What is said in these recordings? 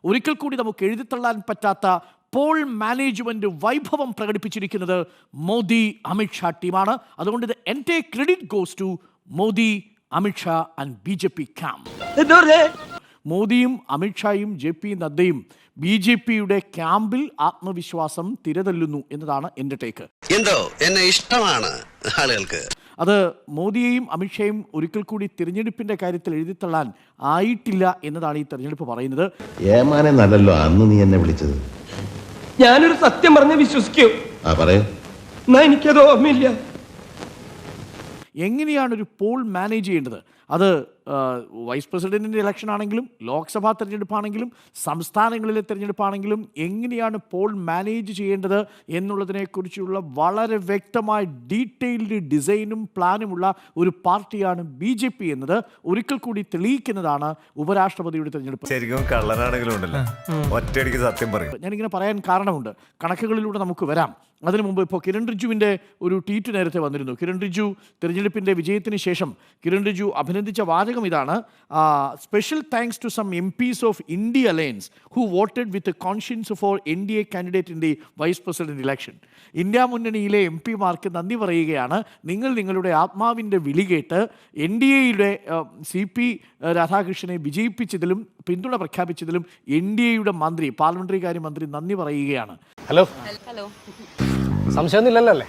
ഒരിക്കൽ കൂടി നമുക്ക് എഴുതിത്തള്ളാൻ പറ്റാത്ത പോൾ മാനേജ്മെന്റ് വൈഭവം പ്രകടിപ്പിച്ചിരിക്കുന്നത് മോദി അമിത്ഷാ ടീമാണ്. അതുകൊണ്ട് ഇത് എൻ്റെ credit goes to Modi, Amit Shah and BJP camp. മോദിയും അമിത്ഷായും JP നദ്ദയും BJPയുടെ ക്യാമ്പിൽ ആത്മവിശ്വാസം തിരതല്ലുന്നു എന്നതാണ് എൻ്റെ ടേക്ക്. എന്തോ എന്നെ ഇഷ്ടമാണ് ആളുകൾക്ക്. അത് മോദിയെയും അമിത്ഷായും ഒരിക്കൽ കൂടി തിരഞ്ഞെടുപ്പിന്റെ കാര്യത്തിൽ എഴുതിത്തള്ളാൻ ആയിട്ടില്ല എന്നതാണ് ഈ തെരഞ്ഞെടുപ്പ് പറയുന്നത്. ഏമാനെ നല്ലല്ലോ അന്ന് നീ എന്നെ വിളിച്ചത്. ഞാനൊരു സത്യം പറഞ്ഞ് വിശ്വസിക്കൂ. പറയൂ. എന്നാ എനിക്കത് ഓർമ്മയില്ല. എങ്ങനെയാണ് ഒരു പോൾ മാനേജ് ചെയ്യേണ്ടത്? അത് വൈസ് പ്രസിഡന്റിൻ്റെ ഇലക്ഷൻ ആണെങ്കിലും ലോക്സഭാ തെരഞ്ഞെടുപ്പാണെങ്കിലും സംസ്ഥാനങ്ങളിലെ തെരഞ്ഞെടുപ്പാണെങ്കിലും എങ്ങനെയാണ് പോൾ മാനേജ് ചെയ്യേണ്ടത് എന്നുള്ളതിനെക്കുറിച്ചുള്ള വളരെ വ്യക്തമായ ഡീറ്റെയിൽഡ് ഡിസൈനും പ്ലാനുമുള്ള ഒരു പാർട്ടിയാണ് BJP എന്നത് ഒരിക്കൽ കൂടി തെളിയിക്കുന്നതാണ് ഉപരാഷ്ട്രപതിയുടെ തെരഞ്ഞെടുപ്പ്. ശരിക്കും കള്ളനാണെങ്കിലും ഉണ്ടല്ലോ, ഒറ്റയടിക്ക് സത്യം പറയും. ഞാനിങ്ങനെ പറയാൻ കാരണമുണ്ട്, കണക്കുകളിലൂടെ നമുക്ക് വരാം. അതിനു മുമ്പ് ഇപ്പോൾ കിരൺ റിജ്ജുവിൻ്റെ ഒരു ട്വീറ്റ് നേരത്തെ വന്നിരുന്നു. കിരൺ റിജ്ജു തെരഞ്ഞെടുപ്പിൻ്റെ വിജയത്തിന് ശേഷം കിരൺ റിജ്ജു അഭിനന്ദിച്ച വാചകം ഇതാണ്: special thanks to some MPs of India alliance who voted with conscience for NDA candidate in the vice president election. India മുന്നണിയിലെ MP-മാർക്ക് നന്ദി പറയുകയാണ്. നിങ്ങൾ നിങ്ങളുടെ ആത്മാവിൻ്റെ വിളി കേട്ട് NDAയുടെ CP രാധാകൃഷ്ണനെ വിജയിപ്പിച്ചതിലും പിന്തുണ പ്രഖ്യാപിച്ചതിലും NDAയുടെ മന്ത്രി, പാർലമെന്ററി കാര്യ മന്ത്രി നന്ദി പറയുകയാണ്. ഹലോ, സംശയമൊന്നുമില്ലല്ലോ അല്ലേ?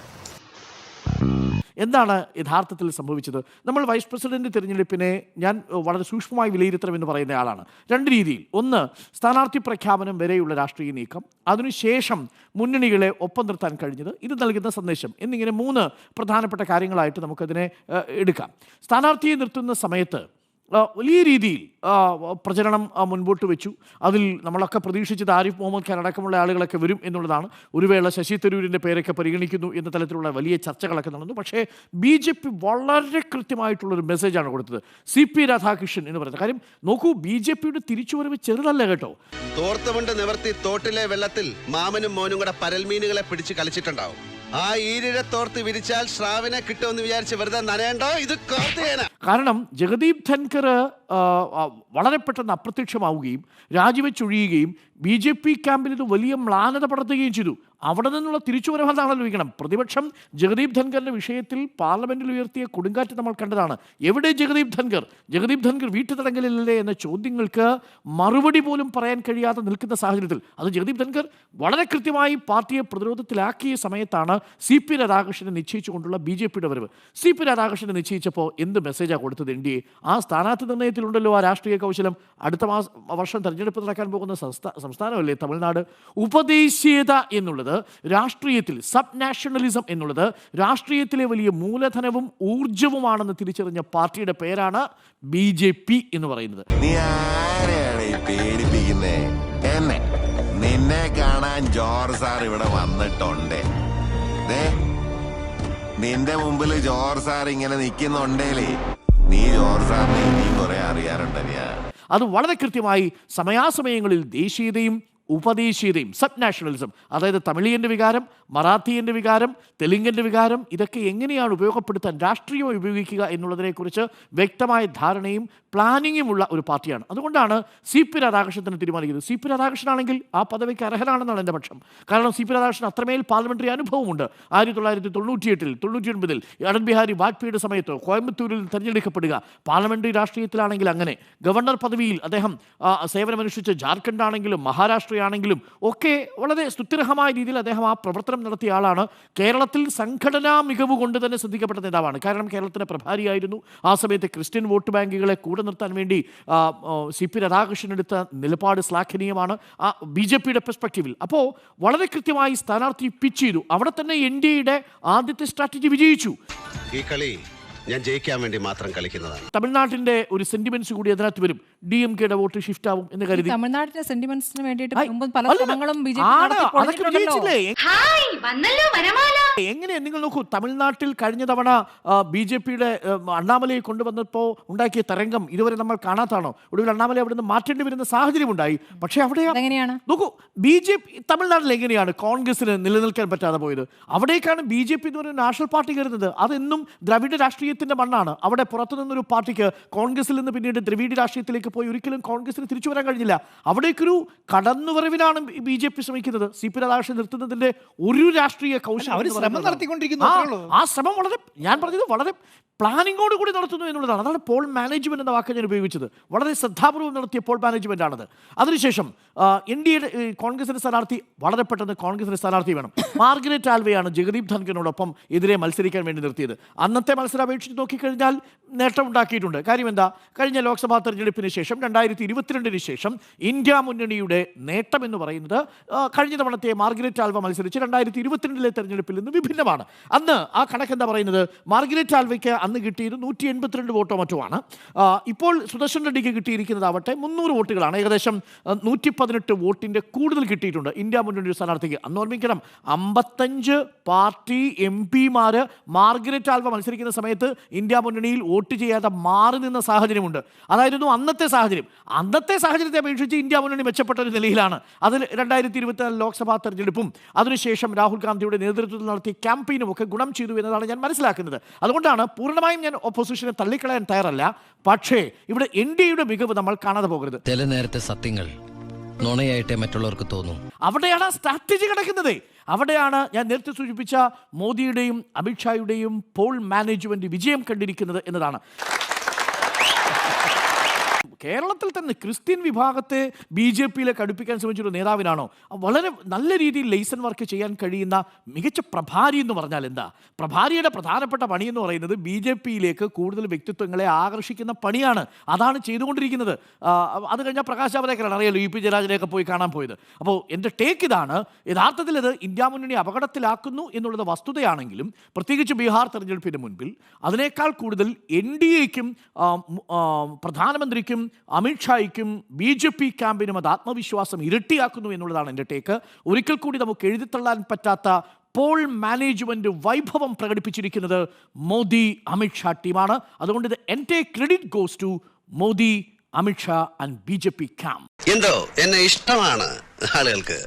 എന്താണ് യഥാർത്ഥത്തിൽ സംഭവിച്ചത്? നമ്മൾ വൈസ് പ്രസിഡന്റ് തിരഞ്ഞെടുപ്പിനെ ഞാൻ വളരെ സൂക്ഷ്മമായി വിലയിരുത്തണമെന്ന് പറയുന്ന ആളാണ്. രണ്ട് രീതിയിൽ: ഒന്ന്, സ്ഥാനാർത്ഥി പ്രഖ്യാപനം വരെയുള്ള രാഷ്ട്രീയ നീക്കം, അതിനുശേഷം മുന്നണികളെ ഒപ്പം നിർത്താൻ കഴിഞ്ഞത്, ഇത് നൽകുന്ന സന്ദേശം എന്നിങ്ങനെ മൂന്ന് പ്രധാനപ്പെട്ട കാര്യങ്ങളായിട്ട് നമുക്കതിനെ എടുക്കാം. സ്ഥാനാർത്ഥിയെ നിർത്തുന്ന സമയത്ത് വലിയ രീതിയിൽ പ്രചരണം മുൻപോട്ട് വെച്ചു. അതിൽ നമ്മളൊക്കെ പ്രതീക്ഷിച്ചത് ആരിഫ് മുഹമ്മദ് ഖാൻ അടക്കമുള്ള ആളുകളൊക്കെ വരും എന്നുള്ളതാണ്. ഒരു വേള ശശി തരൂരിൻ്റെ പേരൊക്കെ പരിഗണിക്കുന്നു എന്ന തലത്തിലുള്ള വലിയ ചർച്ചകളൊക്കെ നടന്നു. പക്ഷേ BJP വളരെ കൃത്യമായിട്ടുള്ളൊരു മെസ്സേജാണ് കൊടുത്തത്. CP രാധാകൃഷ്ണൻ എന്ന് പറയുന്നത് കാര്യം നോക്കൂ, BJPയുടെ തിരിച്ചുവരവ് ചെറുതല്ല കേട്ടോ. തോർത്തുകൊണ്ട് നിവർത്തി തോട്ടിലെ വെള്ളത്തിൽ മാമനും മോനും കൂടെ പരൽമീനുകളെ പിടിച്ച് കളിച്ചിട്ടുണ്ടാവും. ആ ഈരിഴ തോർത്ത് വിരിച്ചാൽ ശ്രാവിനെ കിട്ടുമെന്ന് വിചാരിച്ച് വെറുതെ നനയണ്ടോ, ഇത് കാരണം ജഗദീപ് ധൻകർ വളരെ പെട്ടെന്ന് അപ്രത്യക്ഷമാവുകയും രാജിവെച്ചൊഴിയുകയും BJP ക്യാമ്പിൽ ഇത് വലിയ മ്ലാനത പടർത്തുകയും ചെയ്തു. അവിടെ നിന്നുള്ള തിരിച്ചുവരവാണല്ലോ വിളിക്കണം. പ്രതിപക്ഷം ജഗദീപ് ധൻകറിൻ്റെ വിഷയത്തിൽ പാർലമെന്റിൽ ഉയർത്തിയ കൊടുങ്കാറ്റ് നമ്മൾ കണ്ടതാണ്. എവിടെ ജഗദീപ് ധൻകർ? ജഗദീപ് ധൻകർ വീട്ടുതടങ്കലിലല്ലേ എന്ന ചോദ്യങ്ങൾക്ക് മറുപടി പോലും പറയാൻ കഴിയാതെ നിൽക്കുന്ന സാഹചര്യത്തിൽ അത് ജഗദീപ് ധൻകർ വളരെ കൃത്യമായി പാർട്ടിയെ പ്രതിരോധത്തിലാക്കിയ സമയത്താണ് CP രാധാകൃഷ്ണനെ നിശ്ചയിച്ചുകൊണ്ടുള്ള BJPയുടെ വരവ്. CP രാധാകൃഷ്ണനെ നിശ്ചയിച്ചപ്പോൾ എന്ത് മെസ്സേജാണ് കൊടുത്തത് NDA? ആ സ്ഥാനാർത്ഥി നിർണ്ണയത്തിലുണ്ടല്ലോ ആ രാഷ്ട്രീയ കൗശലം. അടുത്ത വർഷം തെരഞ്ഞെടുപ്പ് നടക്കാൻ പോകുന്ന സംസ്ഥാനമല്ലേ തമിഴ്നാട്. ഉപദേശീയത എന്നുള്ളത് രാഷ്ട്രീയത്തിൽ, സബ് നാഷണലിസം എന്നുള്ളത് രാഷ്ട്രീയത്തിലെ വലിയ മൂലധനവും ഊർജവുമാണെന്ന് തിരിച്ചറിഞ്ഞ പാർട്ടിയുടെ പേരാണ് BJP എന്ന് പറയുന്നത്. നീ ആരെയാണ് പേടിപ്പിക്കുന്നേ? എന്നെ നിന്നെ കാണാൻ ജോർജ് സാർ ഇവിടെ വന്നിട്ടുണ്ട്. നിന്റെ മുമ്പിൽ ജോർജ് സാർ ഇങ്ങനെ നിൽക്കുന്നുണ്ടേലേ, നീ ജോർജ് സാറിനെ ഇനി കുറെ അറിയാറുണ്ടല്ലേ. അത് വളരെ കൃത്യമായി സമയാസമയങ്ങളിൽ ദേശീയതയും ഉപദേശീയതയും, സബ് നാഷണലിസം, അതായത് തമിഴിയൻ്റെ വികാരം, മറാഠിയൻ്റെ വികാരം, തെലുങ്കിൻ്റെ വികാരം, ഇതൊക്കെ എങ്ങനെയാണ് ഉപയോഗപ്പെടുത്താൻ, രാഷ്ട്രീയമായി ഉപയോഗിക്കുക എന്നുള്ളതിനെക്കുറിച്ച് വ്യക്തമായ ധാരണയും പ്ലാനിങ്ങുമുള്ള ഒരു പാർട്ടിയാണ്. അതുകൊണ്ടാണ് CP രാധാകൃഷ്ണനെ തീരുമാനിക്കുന്നത്. CP രാധാകൃഷ്ണൻ ആണെങ്കിൽ ആ പദവിക്ക് അർഹനാണെന്നാണ് എൻ്റെ പക്ഷം. കാരണം CP രാധാകൃഷ്ണൻ അത്രമേൽ പാർലമെന്ററി അനുഭവമുണ്ട്. 1998 99 അടൽ ബിഹാരി വാജ്പേയിയുടെ സമയത്ത് കോയമ്പത്തൂരിൽ തിരഞ്ഞെടുക്കപ്പെടുക, പാർലമെന്ററി രാഷ്ട്രീയത്തിലാണെങ്കിൽ അങ്ങനെ, ഗവർണർ പദവിയിൽ അദ്ദേഹം സേവനമനുഷ്ഠിച്ച ജാർഖണ്ഡ് ആണെങ്കിലും മഹാരാഷ്ട്രയാണെങ്കിലും ഒക്കെ വളരെ സ്തുത്യർഹമായ രീതിയിൽ അദ്ദേഹം ആ പ്രവർത്തനം നടത്തിയ ആളാണ്. കേരളത്തിൽ സംഘടനാ മികവ് കൊണ്ട് തന്നെ ശ്രദ്ധിക്കപ്പെട്ട നേതാവാണ്. കാരണം കേരളത്തിൻ്റെ പ്രഭാരിയായിരുന്നു. ആ സമയത്ത് ക്രിസ്ത്യൻ വോട്ട് ബാങ്കുകളെ കൂടെ നിർത്താൻ വേണ്ടി CP രാധാകൃഷ്ണൻ എടുത്ത നിലപാട് ശ്ലാഘനീയമാണ് BJPയുടെ പെർസ്പെക്റ്റീവിൽ. അപ്പോൾ വളരെ കൃത്യമായി സ്ഥാനാർത്ഥി പിച്ച് ചെയ്തു. അവിടെ തന്നെ NDAയുടെ ആദ്യത്തെ സ്ട്രാറ്റജി വിജയിച്ചു. ഈ കളി ഞാൻ ജയിക്കാൻ വേണ്ടി മാത്രം കളിക്കുന്നതാണ്. തമിഴ്നാട്ടിന്റെ ഒരു സെന്റിമെന്റ്സ് കൂടി അതിനകത്ത് വരും. DMKയുടെ വോട്ട് ഷിഫ്റ്റ് ആവും എന്ന് കരുതി തമിഴ്നാട്ടിലെ സെന്റിമെന്റ്സിന് വേണ്ടിയിട്ട് പല ശ്രമങ്ങളും എങ്ങനെ നിങ്ങൾ നോക്കൂ, തമിഴ്നാട്ടിൽ കഴിഞ്ഞ തവണ BJPയുടെ അണ്ണാമലയെ കൊണ്ടുവന്നപ്പോൾ ഉണ്ടാക്കിയ തരംഗം ഇതുവരെ നമ്മൾ കാണാത്താണോ? ഒടുവിൽ അണ്ണാമല അവിടെ നിന്ന് മാറ്റേണ്ടി വരുന്ന സാഹചര്യം ഉണ്ടായി. പക്ഷേ അവിടെ നോക്കൂ, BJP തമിഴ്നാട്ടിൽ എങ്ങനെയാണ് കോൺഗ്രസിന് നിലനിൽക്കാൻ പറ്റാതെ പോയത്? അവിടേക്കാണ് BJP എന്ന് പറയുന്ന നാഷണൽ പാർട്ടി കരുതുന്നത്. അതെന്നും ദ്രവിഡ രാഷ്ട്രീയത്തിന്റെ മണ്ണാണ്. അവിടെ പുറത്തു നിന്നൊരു പാർട്ടിക്ക് കോൺഗ്രസിൽ നിന്ന് പിന്നീട് ദ്രവിഡ രാഷ്ട്രീയത്തിലേക്ക് സ്ഥാനത്തേക്ക് പോയി ഒരിക്കലും കോൺഗ്രസിന് തിരിച്ചു വരാൻ കഴിഞ്ഞില്ല. അവിടേക്കൊരു കടന്നുവരവിനാണ് BJP ശ്രമിക്കുന്നത്. CP രാധാകൃഷ്ണൻ നിർത്തുന്നതിന്റെ ഒരു രാഷ്ട്രീയ കൗശലം അവർ ശ്രമം നടത്തിക്കൊണ്ടിരിക്കുന്നു. ആ ശ്രമം വളരെ, ഞാൻ പറഞ്ഞത് വളരെ പ്ലാനിങ്ങോട് കൂടി നടത്തുന്നു എന്നുള്ളതാണ്. അതാണ് പോൾ മാനേജ്മെന്റ് എന്ന വാക്ക് ഞാൻ ഉപയോഗിച്ചത്. വളരെ ശ്രദ്ധാപൂർവ്വം നടത്തിയ പോൾ മാനേജ്മെന്റ് ആണത്. അതിനുശേഷം NDA കോൺഗ്രസിന്റെ സ്ഥാനാർത്ഥി വളരെ പെട്ടെന്ന് കോൺഗ്രസിന്റെ സ്ഥാനാർത്ഥി വേണം. മാർഗരറ്റ് ആൽവെയാണ് ജഗദീപ് ധൻഖറിനോടൊപ്പം എതിരെ മത്സരിക്കാൻ വേണ്ടി നിർത്തിയത്. അന്നത്തെ മത്സരം അപേക്ഷിച്ച് നോക്കിക്കഴിഞ്ഞാൽ നേട്ടമുണ്ടാക്കിയിട്ടുണ്ട്. കാര്യം എന്താ, കഴിഞ്ഞ ലോക്സഭാ തെരഞ്ഞെടുപ്പിന് ശേഷം 2022 ശേഷം ഇന്ത്യ മുന്നണിയുടെ നേട്ടം എന്ന് പറയുന്നത് കഴിഞ്ഞ തവണത്തെ മാർഗരറ്റ് ആൽവ മത്സരിച്ച് 2022 തെരഞ്ഞെടുപ്പിൽ നിന്ന് വിഭിന്നമാണ്. അന്ന് ആ കണക്ക് എന്താ പറയുന്നത്, മാർഗരറ്റ് ആൽവയ്ക്ക് അന്ന് കിട്ടിയത് 182 വോട്ടോ മറ്റോ ആണ്. ഇപ്പോൾ സുദർശൻ റെഡ്ഡിക്ക് കിട്ടിയിരിക്കുന്നതാവട്ടെ 300 വോട്ടുകളാണ്. ഏകദേശം 118 വോട്ടിന്റെ കൂടുതൽ കിട്ടിയിട്ടുണ്ട് ഇന്ത്യ മുന്നണിയുടെ സ്ഥാനാർത്ഥിക്ക്. അന്ന് ഓർമ്മിക്കണം, 55 പാർട്ടി MP-മാര് മാർഗരറ്റ് ആൽവ മത്സരിക്കുന്ന സമയത്ത് ഇന്ത്യ മുന്നണിയിൽ വോട്ട് ചെയ്യാതെ മാറി നിന്ന സാഹചര്യമുണ്ട്. അതായിരുന്നു അന്നത്തെ സാഹചര്യം. അന്നത്തെ സാഹചര്യത്തെ അപേക്ഷിച്ച് ഇന്ത്യ മുന്നണി മെച്ചപ്പെട്ട ഒരു നിലയിലാണ്. അതിൽ 2024 ലോക്സഭാ തെരഞ്ഞെടുപ്പും അതിനുശേഷം രാഹുൽ ഗാന്ധിയുടെ നേതൃത്വത്തിൽ നടത്തിയ ക്യാമ്പയിനും ഒക്കെ ഗുണം ചെയ്തു എന്നതാണ് ഞാൻ മനസ്സിലാക്കുന്നത്. അതുകൊണ്ടാണ് പൂർണ്ണമായും ഞാൻ ഓപ്പോസിഷനെ തള്ളിക്കളയാൻ തയ്യാറല്ല. പക്ഷേ ഇവിടെ NDAയുടെ മികവ് നമ്മൾ കാണാതെ പോകരുത്. ചില നേരത്തെ സത്യങ്ങൾ നുണയായിട്ടേ മറ്റുള്ളവർക്ക് തോന്നും. അവിടെയാണ് സ്ട്രാറ്റജി കിടക്കുന്നത്. അവിടെയാണ് ഞാൻ നേരത്തെ സൂചിപ്പിച്ച മോദിയുടെയും അമിത്ഷായുടെയും പോൾ മാനേജ്മെന്റ് വിജയം കണ്ടിരിക്കുന്നത് എന്നതാണ്. കേരളത്തിൽ തന്നെ ക്രിസ്ത്യൻ വിഭാഗത്തെ BJPയിലേക്ക് അടുപ്പിക്കാൻ ശ്രമിച്ചൊരു നേതാവിനാണോ വളരെ നല്ല രീതിയിൽ ലൈസൺ വർക്ക് ചെയ്യാൻ കഴിയുന്ന മികച്ച പ്രഭാരി എന്ന് പറഞ്ഞാൽ എന്താ? പ്രഭാരിയുടെ പ്രധാനപ്പെട്ട പണി എന്ന് പറയുന്നത് BJPയിലേക്ക് കൂടുതൽ വ്യക്തിത്വങ്ങളെ ആകർഷിക്കുന്ന പണിയാണ്. അതാണ് ചെയ്തുകൊണ്ടിരിക്കുന്നത്. അത് കഴിഞ്ഞാൽ പ്രകാശ് ജാവ്ദേക്കറാണ്, അറിയാലോ, UP ജയരാജനെയൊക്കെ പോയി കാണാൻ പോയത്. അപ്പോൾ എൻ്റെ ടേക്ക് ഇതാണ്, യഥാർത്ഥത്തിൽ ഇത് ഇന്ത്യ മുന്നണി അപകടത്തിലാക്കുന്നു എന്നുള്ളത് വസ്തുതയാണെങ്കിലും പ്രത്യേകിച്ച് ബീഹാർ തെരഞ്ഞെടുപ്പിന് മുൻപിൽ അതിനേക്കാൾ കൂടുതൽ NDAയ്ക്കും പ്രധാനമന്ത്രിക്കും അമിത്ഷായ്ക്കും BJP ക്യാമ്പിനും അത് ആത്മവിശ്വാസം ഇരട്ടിയാക്കുന്നു എന്നുള്ളതാണ് എൻ്റെ ടേക്ക്. ഒരിക്കൽ കൂടി നമുക്ക് എഴുതിത്തള്ളാൻ പറ്റാത്ത പോൾ മാനേജ്മെന്റ് വൈഭവം പ്രകടിപ്പിച്ചിരിക്കുന്നത് മോദി അമിത്ഷാ ടീമാണ്. അതുകൊണ്ട് ഇത് എൻ്റെ credit goes to Modi, Amit Shah and BJP camp. എന്തോ എന്നെ ഇഷ്ടമാണ് ആളുകൾക്ക്.